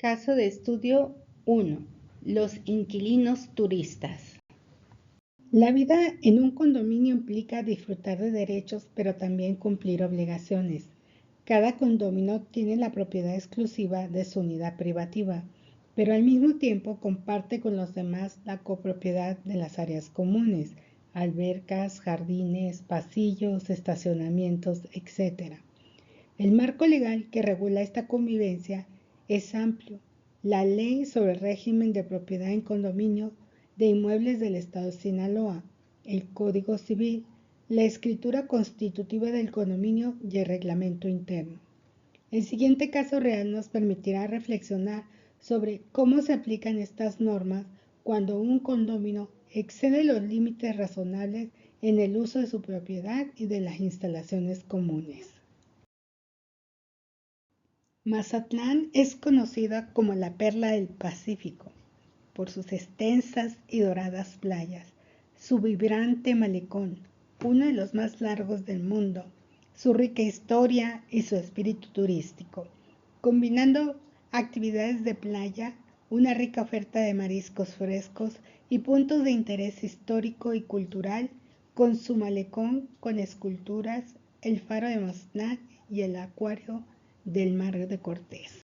Caso de estudio 1. Los inquilinos turistas. La vida en un condominio implica disfrutar de derechos, pero también cumplir obligaciones. Cada condominio tiene la propiedad exclusiva de su unidad privativa, pero al mismo tiempo comparte con los demás la copropiedad de las áreas comunes, albercas, jardines, pasillos, estacionamientos, etc. El marco legal que regula esta convivencia es amplio. La Ley sobre el régimen de propiedad en condominio de inmuebles del Estado de Sinaloa, el Código Civil, la escritura constitutiva del condominio y el reglamento interno. El siguiente caso real nos permitirá reflexionar sobre cómo se aplican estas normas cuando un condominio excede los límites razonables en el uso de su propiedad y de las instalaciones comunes. Mazatlán es conocida como la perla del Pacífico por sus extensas y doradas playas, su vibrante malecón, uno de los más largos del mundo, su rica historia y su espíritu turístico, combinando actividades de playa, una rica oferta de mariscos frescos y puntos de interés histórico y cultural, con su malecón con esculturas, el faro de Mazatlán y el acuario del Mar de Cortés.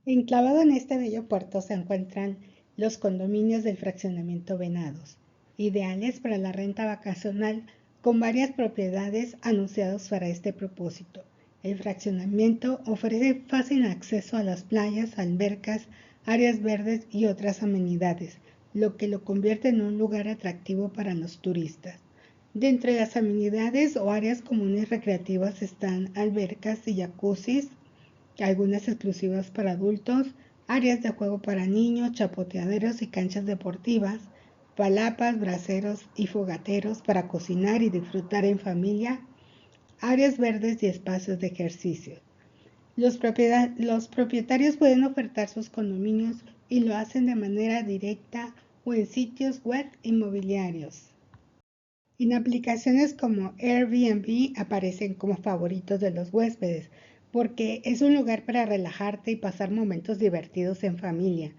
Enclavado en este bello puerto se encuentran los condominios del fraccionamiento Venados, ideales para la renta vacacional con varias propiedades anunciados para este propósito. El fraccionamiento ofrece fácil acceso a las playas, albercas, áreas verdes y otras amenidades, lo que lo convierte en un lugar atractivo para los turistas. De entre las amenidades o áreas comunes recreativas están albercas y jacuzzis, algunas exclusivas para adultos, áreas de juego para niños, chapoteaderos y canchas deportivas, palapas, braseros y fogateros para cocinar y disfrutar en familia, áreas verdes y espacios de ejercicio. Los propietarios pueden ofertar sus condominios y lo hacen de manera directa o en sitios web inmobiliarios. En aplicaciones como Airbnb aparecen como favoritos de los huéspedes, porque es un lugar para relajarte y pasar momentos divertidos en familia.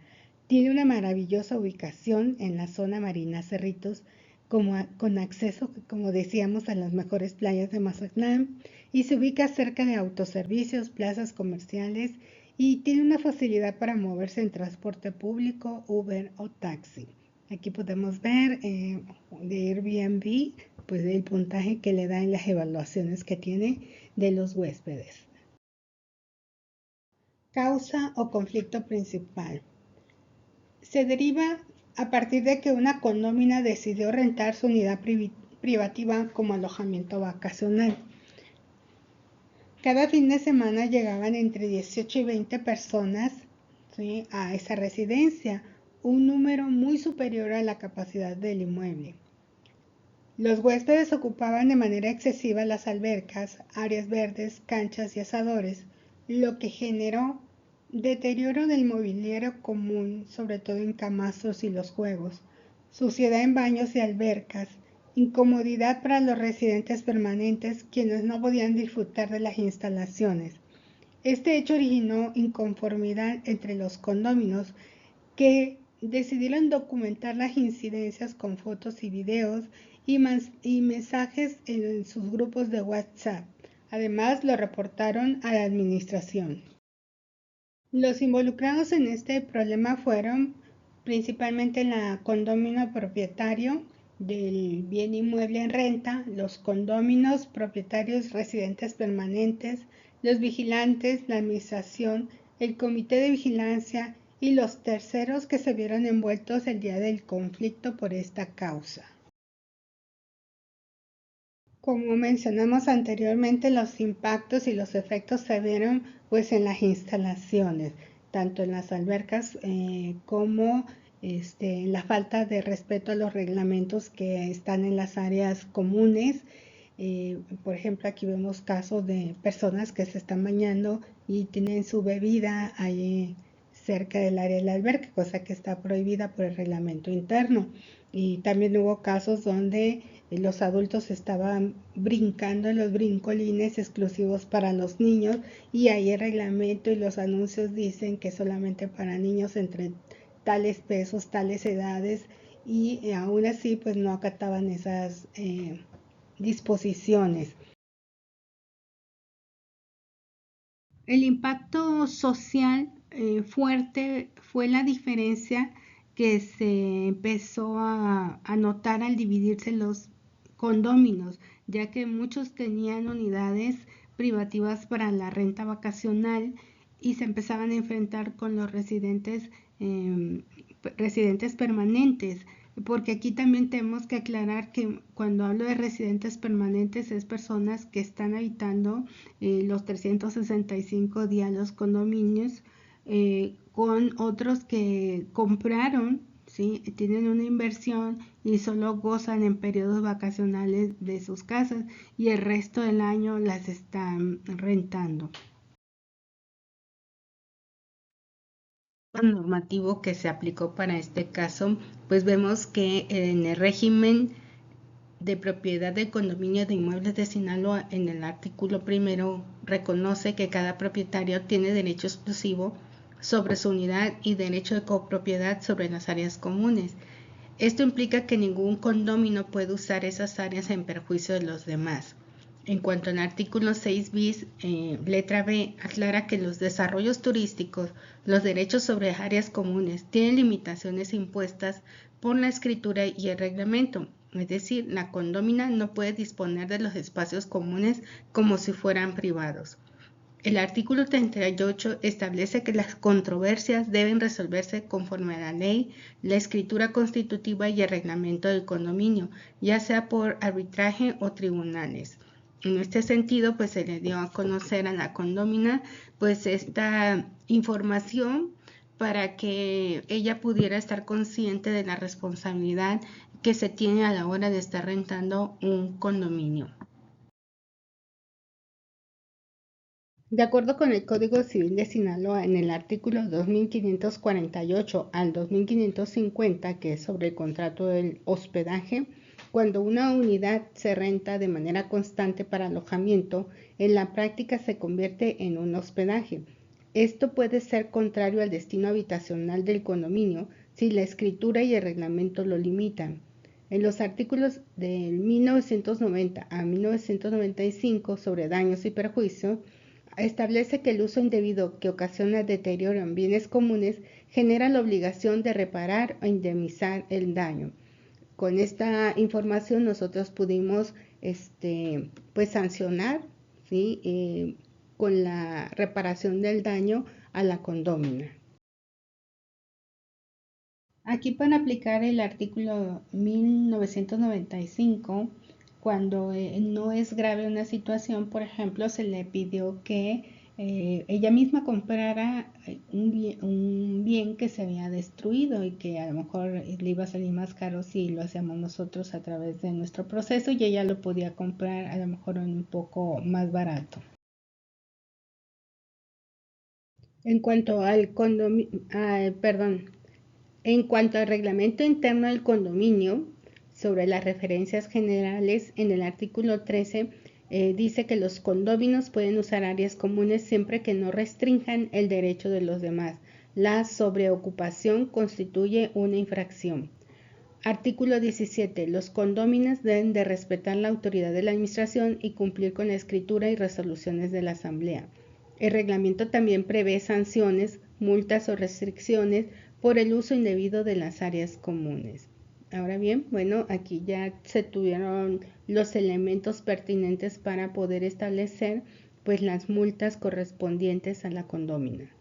Tiene una maravillosa ubicación en la zona Marina Cerritos, con acceso, como decíamos, a las mejores playas de Mazatlán, y se ubica cerca de autoservicios, plazas comerciales, y tiene una facilidad para moverse en transporte público, Uber o taxi. Aquí podemos ver de Airbnb, pues el puntaje que le da en las evaluaciones que tiene de los huéspedes. Causa o conflicto principal. Se deriva a partir de que una condómina decidió rentar su unidad privativa como alojamiento vacacional. Cada fin de semana llegaban entre 18 y 20 personas, ¿sí?, a esa residencia, un número muy superior a la capacidad del inmueble. Los huéspedes ocupaban de manera excesiva las albercas, áreas verdes, canchas y asadores, lo que generó deterioro del mobiliario común, sobre todo en camastros y los juegos, suciedad en baños y albercas, incomodidad para los residentes permanentes, quienes no podían disfrutar de las instalaciones. Este hecho originó inconformidad entre los condóminos, que decidieron documentar las incidencias con fotos y videos y mensajes en sus grupos de WhatsApp. Además, lo reportaron a la administración. Los involucrados en este problema fueron principalmente el condominio propietario del bien inmueble en renta, los condóminos propietarios residentes permanentes, los vigilantes, la administración, el comité de vigilancia y los terceros que se vieron envueltos el día del conflicto por esta causa. Como mencionamos anteriormente, los impactos y los efectos se vieron pues en las instalaciones, tanto en las albercas como en la falta de respeto a los reglamentos que están en las áreas comunes. Por ejemplo, aquí vemos casos de personas que se están bañando y tienen su bebida ahí cerca del área de la alberca, cosa que está prohibida por el reglamento interno. Y también hubo casos donde los adultos estaban brincando en los brincolines exclusivos para los niños, y ahí el reglamento y los anuncios dicen que solamente para niños entre tales pesos, tales edades, y aún así pues no acataban esas disposiciones. El impacto social fuerte fue la diferencia que se empezó a notar al dividirse los condóminos, ya que muchos tenían unidades privativas para la renta vacacional y se empezaban a enfrentar con los residentes permanentes, porque aquí también tenemos que aclarar que cuando hablo de residentes permanentes es personas que están habitando los 365 días los condominios, con otros que compraron, ¿sí? Tienen una inversión y solo gozan en periodos vacacionales de sus casas y el resto del año las están rentando. Normativo que se aplicó para este caso, pues vemos que en el régimen de propiedad del condominio de inmuebles de Sinaloa, en el artículo primero, reconoce que cada propietario tiene derecho exclusivo sobre su unidad y derecho de copropiedad sobre las áreas comunes. Esto implica que ningún condominio puede usar esas áreas en perjuicio de los demás. En cuanto al artículo 6 bis, letra B, aclara que los desarrollos turísticos, los derechos sobre áreas comunes, tienen limitaciones impuestas por la escritura y el reglamento. Es decir, la condómina no puede disponer de los espacios comunes como si fueran privados. El artículo 38 establece que las controversias deben resolverse conforme a la ley, la escritura constitutiva y el reglamento del condominio, ya sea por arbitraje o tribunales. En este sentido, pues se le dio a conocer a la condómina pues esta información para que ella pudiera estar consciente de la responsabilidad que se tiene a la hora de estar rentando un condominio. De acuerdo con el Código Civil de Sinaloa, en el artículo 2548 al 2550, que es sobre el contrato del hospedaje, cuando una unidad se renta de manera constante para alojamiento, en la práctica se convierte en un hospedaje. Esto puede ser contrario al destino habitacional del condominio si la escritura y el reglamento lo limitan. En los artículos de 1990 a 1995 sobre daños y perjuicios, establece que el uso indebido que ocasiona deterioro en bienes comunes genera la obligación de reparar o indemnizar el daño. Con esta información nosotros pudimos pues sancionar, ¿sí? Con la reparación del daño a la condómina. Aquí para aplicar el artículo 1995, cuando no es grave una situación, por ejemplo, se le pidió que ella misma comprara un bien que se había destruido y que a lo mejor le iba a salir más caro si lo hacíamos nosotros a través de nuestro proceso, y ella lo podía comprar a lo mejor un poco más barato. En cuanto al En cuanto al reglamento interno del condominio, sobre las referencias generales, en el artículo 13 dice que los condóminos pueden usar áreas comunes siempre que no restrinjan el derecho de los demás. La sobreocupación constituye una infracción. Artículo 17. Los condóminos deben de respetar la autoridad de la administración y cumplir con la escritura y resoluciones de la asamblea. El reglamento también prevé sanciones, multas o restricciones por el uso indebido de las áreas comunes. Ahora bien, bueno, aquí ya se tuvieron los elementos pertinentes para poder establecer pues las multas correspondientes a la condómina.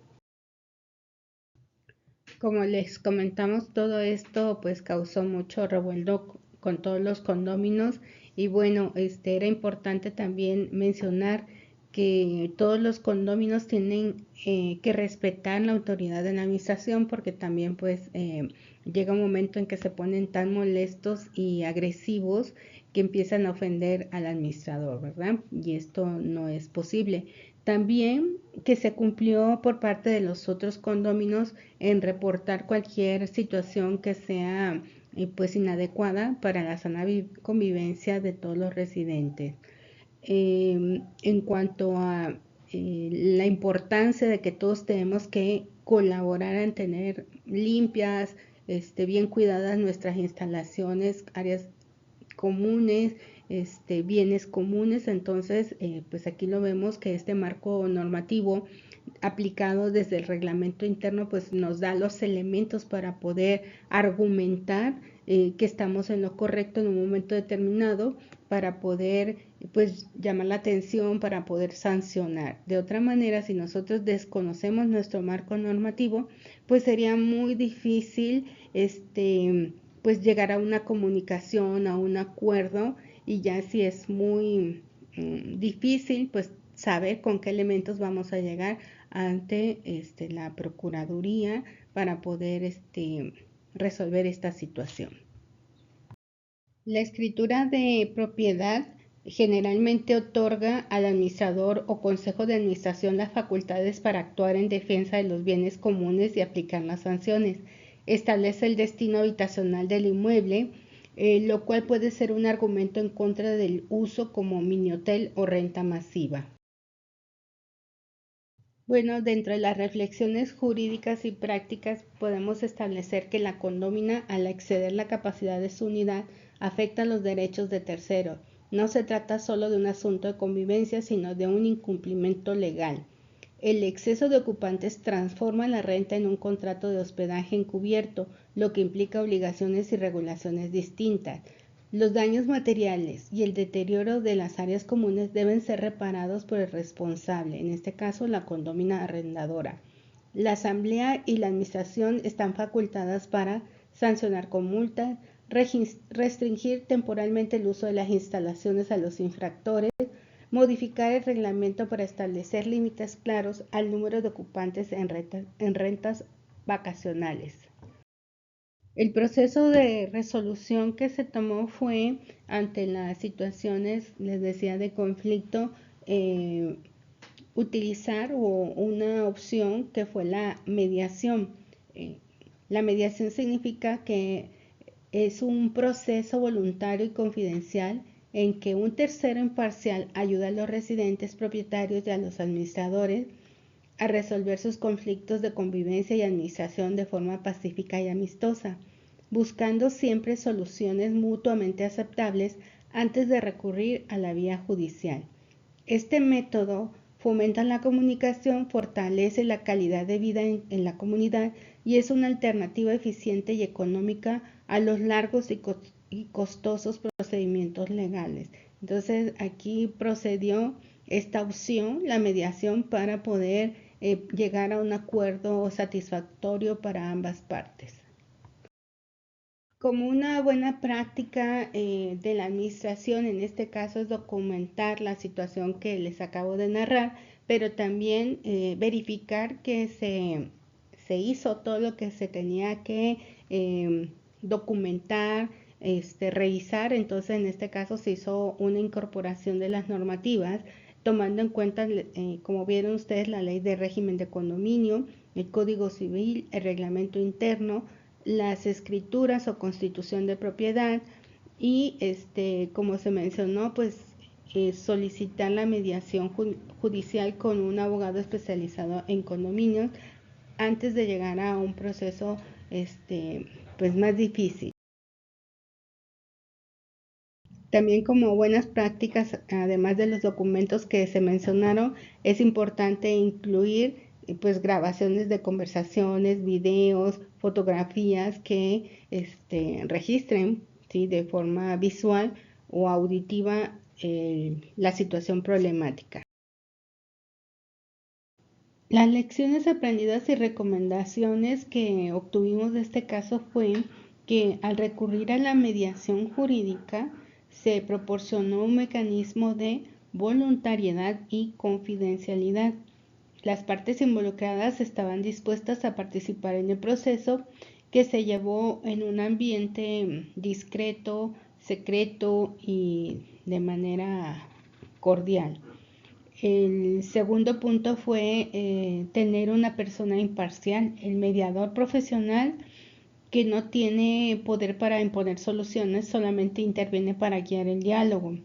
Como les comentamos, todo esto pues causó mucho revuelo con todos los condóminos, y bueno, era importante también mencionar que todos los condóminos tienen que respetar la autoridad de la administración, porque también pues llega un momento en que se ponen tan molestos y agresivos que empiezan a ofender al administrador, ¿verdad? Y esto no es posible. También que se cumplió por parte de los otros condóminos en reportar cualquier situación que sea pues inadecuada para la sana convivencia de todos los residentes. En cuanto a la importancia de que todos tenemos que colaborar en tener limpias, bien cuidadas nuestras instalaciones, áreas comunes, bienes comunes. Entonces, pues aquí lo vemos que este marco normativo aplicado desde el reglamento interno pues nos da los elementos para poder argumentar que estamos en lo correcto en un momento determinado, para poder pues llamar la atención, para poder sancionar. De otra manera, si nosotros desconocemos nuestro marco normativo, pues sería muy difícil pues llegar a una comunicación, a un acuerdo, y ya si es muy difícil, pues saber con qué elementos vamos a llegar ante la Procuraduría para poder resolver esta situación. La escritura de propiedad generalmente otorga al administrador o consejo de administración las facultades para actuar en defensa de los bienes comunes y aplicar las sanciones. Establece el destino habitacional del inmueble, lo cual puede ser un argumento en contra del uso como mini hotel o renta masiva. Bueno, dentro de las reflexiones jurídicas y prácticas podemos establecer que la condómina, al exceder la capacidad de su unidad, afecta los derechos de terceros. No se trata solo de un asunto de convivencia, sino de un incumplimiento legal. El exceso de ocupantes transforma la renta en un contrato de hospedaje encubierto, lo que implica obligaciones y regulaciones distintas. Los daños materiales y el deterioro de las áreas comunes deben ser reparados por el responsable, en este caso la condómina arrendadora. La asamblea y la administración están facultadas para sancionar con multas, restringir temporalmente el uso de las instalaciones a los infractores, modificar el reglamento para establecer límites claros al número de ocupantes en rentas vacacionales. El proceso de resolución que se tomó fue ante las situaciones, les decía, de conflicto, utilizar una opción que fue la mediación. La mediación significa que es un proceso voluntario y confidencial en que un tercero imparcial ayuda a los residentes propietarios y a los administradores a resolver sus conflictos de convivencia y administración de forma pacífica y amistosa, buscando siempre soluciones mutuamente aceptables antes de recurrir a la vía judicial. Este método fomenta la comunicación, fortalece la calidad de vida en la comunidad y es una alternativa eficiente y económica a los largos y costosos procedimientos legales. Entonces aquí procedió esta opción, la mediación, para poder llegar a un acuerdo satisfactorio para ambas partes. Como una buena práctica de la administración, en este caso, es documentar la situación que les acabo de narrar, pero también verificar que se hizo todo lo que se tenía que documentar, revisar. Entonces, en este caso, se hizo una incorporación de las normativas, tomando en cuenta, como vieron ustedes, la ley de régimen de condominio, el Código Civil, el reglamento interno, las escrituras o constitución de propiedad y como se mencionó, pues solicitar la mediación judicial con un abogado especializado en condominios antes de llegar a un proceso pues más difícil. También, como buenas prácticas, además de los documentos que se mencionaron, es importante incluir pues grabaciones de conversaciones, videos, fotografías que registren, ¿sí?, de forma visual o auditiva la situación problemática. Las lecciones aprendidas y recomendaciones que obtuvimos de este caso fue que al recurrir a la mediación jurídica se proporcionó un mecanismo de voluntariedad y confidencialidad. Las partes involucradas estaban dispuestas a participar en el proceso, que se llevó en un ambiente discreto, secreto y de manera cordial. El segundo punto fue tener una persona imparcial. El mediador profesional que no tiene poder para imponer soluciones, solamente interviene para guiar el diálogo.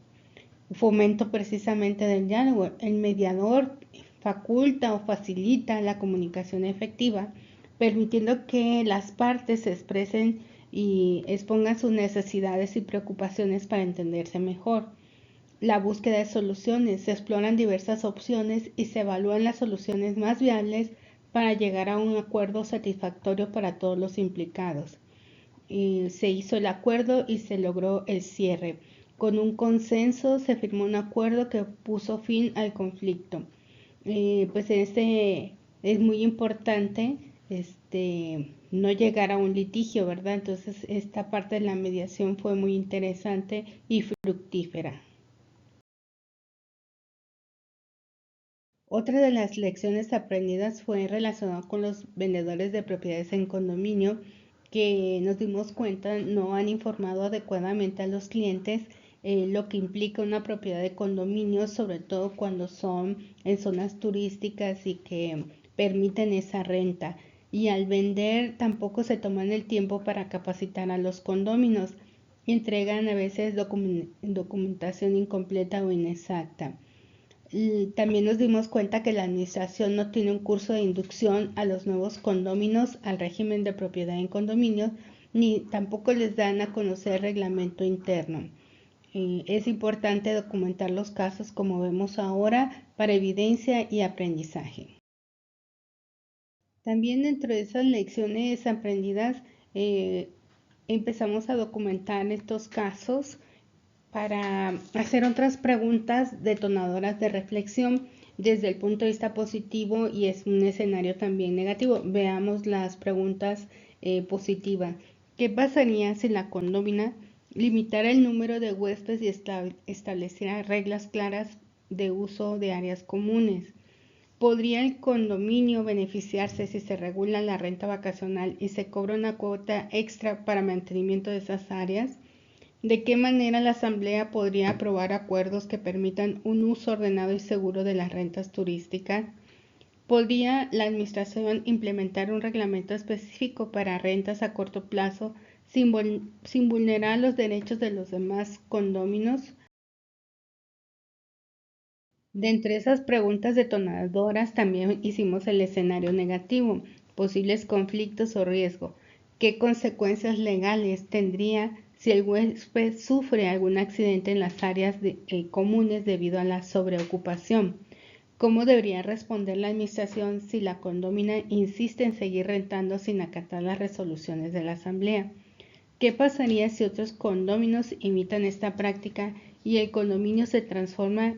Fomento precisamente del diálogo. El mediador faculta o facilita la comunicación efectiva, permitiendo que las partes se expresen y expongan sus necesidades y preocupaciones para entenderse mejor. La búsqueda de soluciones. Se exploran diversas opciones y se evalúan las soluciones más viables para llegar a un acuerdo satisfactorio para todos los implicados. Se hizo el acuerdo y se logró el cierre. Con un consenso se firmó un acuerdo que puso fin al conflicto. Pues es muy importante no llegar a un litigio, ¿verdad? Entonces esta parte de la mediación fue muy interesante y fructífera. Otra de las lecciones aprendidas fue relacionada con los vendedores de propiedades en condominio, que nos dimos cuenta no han informado adecuadamente a los clientes lo que implica una propiedad de condominio, sobre todo cuando son en zonas turísticas y que permiten esa renta. Y al vender tampoco se toman el tiempo para capacitar a los condóminos. Entregan a veces documentación incompleta o inexacta. También nos dimos cuenta que la administración no tiene un curso de inducción a los nuevos condóminos al régimen de propiedad en condominios, ni tampoco les dan a conocer el reglamento interno. Es importante documentar los casos como vemos ahora para evidencia y aprendizaje. También dentro de esas lecciones aprendidas empezamos a documentar estos casos para hacer otras preguntas detonadoras de reflexión desde el punto de vista positivo y es un escenario también negativo. Veamos las preguntas positivas. ¿Qué pasaría si la condómina limitara el número de huéspedes y estableciera reglas claras de uso de áreas comunes? ¿Podría el condominio beneficiarse si se regula la renta vacacional y se cobra una cuota extra para mantenimiento de esas áreas? ¿De qué manera la Asamblea podría aprobar acuerdos que permitan un uso ordenado y seguro de las rentas turísticas? ¿Podría la Administración implementar un reglamento específico para rentas a corto plazo sin vulnerar los derechos de los demás condóminos? De entre esas preguntas detonadoras también hicimos el escenario negativo, posibles conflictos o riesgo. ¿Qué consecuencias legales tendría si el huésped sufre algún accidente en las áreas comunes debido a la sobreocupación? ¿Cómo debería responder la administración si la condómina insiste en seguir rentando sin acatar las resoluciones de la Asamblea? ¿Qué pasaría si otros condóminos imitan esta práctica y el condominio se transforma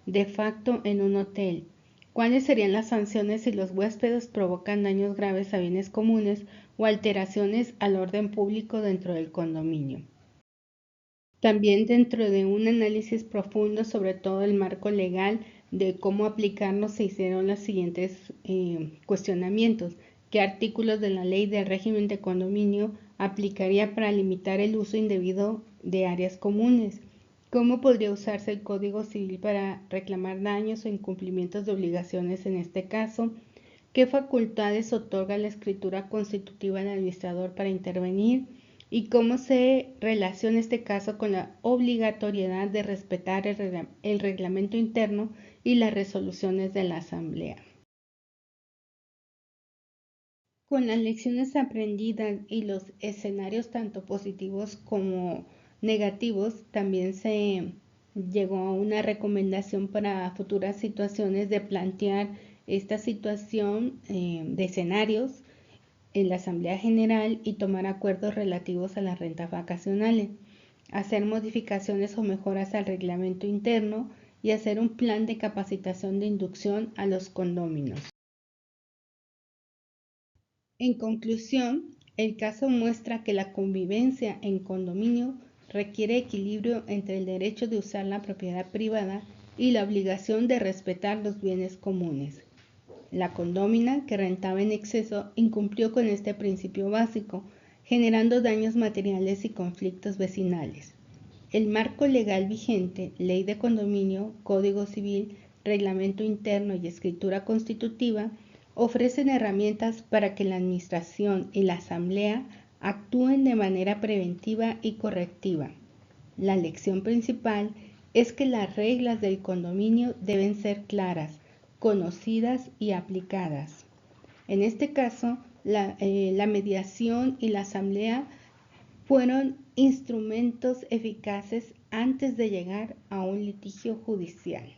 de facto en un hotel? ¿Cuáles serían las sanciones si los huéspedes provocan daños graves a bienes comunes o alteraciones al orden público dentro del condominio? También dentro de un análisis profundo sobre todo el marco legal de cómo aplicarnos se hicieron los siguientes cuestionamientos. ¿Qué artículos de la ley del régimen de condominio aplicaría para limitar el uso indebido de áreas comunes? ¿Cómo podría usarse el Código Civil para reclamar daños o incumplimientos de obligaciones en este caso? ¿Qué facultades otorga la escritura constitutiva al administrador para intervenir? ¿Y cómo se relaciona este caso con la obligatoriedad de respetar el reglamento interno y las resoluciones de la Asamblea? Con las lecciones aprendidas y los escenarios tanto positivos como negativos, también se llegó a una recomendación para futuras situaciones de plantear esta situación de escenarios en la Asamblea General y tomar acuerdos relativos a las rentas vacacionales, hacer modificaciones o mejoras al reglamento interno y hacer un plan de capacitación de inducción a los condóminos. En conclusión, el caso muestra que la convivencia en condominio requiere equilibrio entre el derecho de usar la propiedad privada y la obligación de respetar los bienes comunes. La condómina, que rentaba en exceso, incumplió con este principio básico, generando daños materiales y conflictos vecinales. El marco legal vigente, Ley de Condominio, Código Civil, Reglamento Interno y Escritura Constitutiva, ofrecen herramientas para que la Administración y la Asamblea actúen de manera preventiva y correctiva. La lección principal es que las reglas del condominio deben ser claras, conocidas y aplicadas. En este caso, la mediación y la asamblea fueron instrumentos eficaces antes de llegar a un litigio judicial.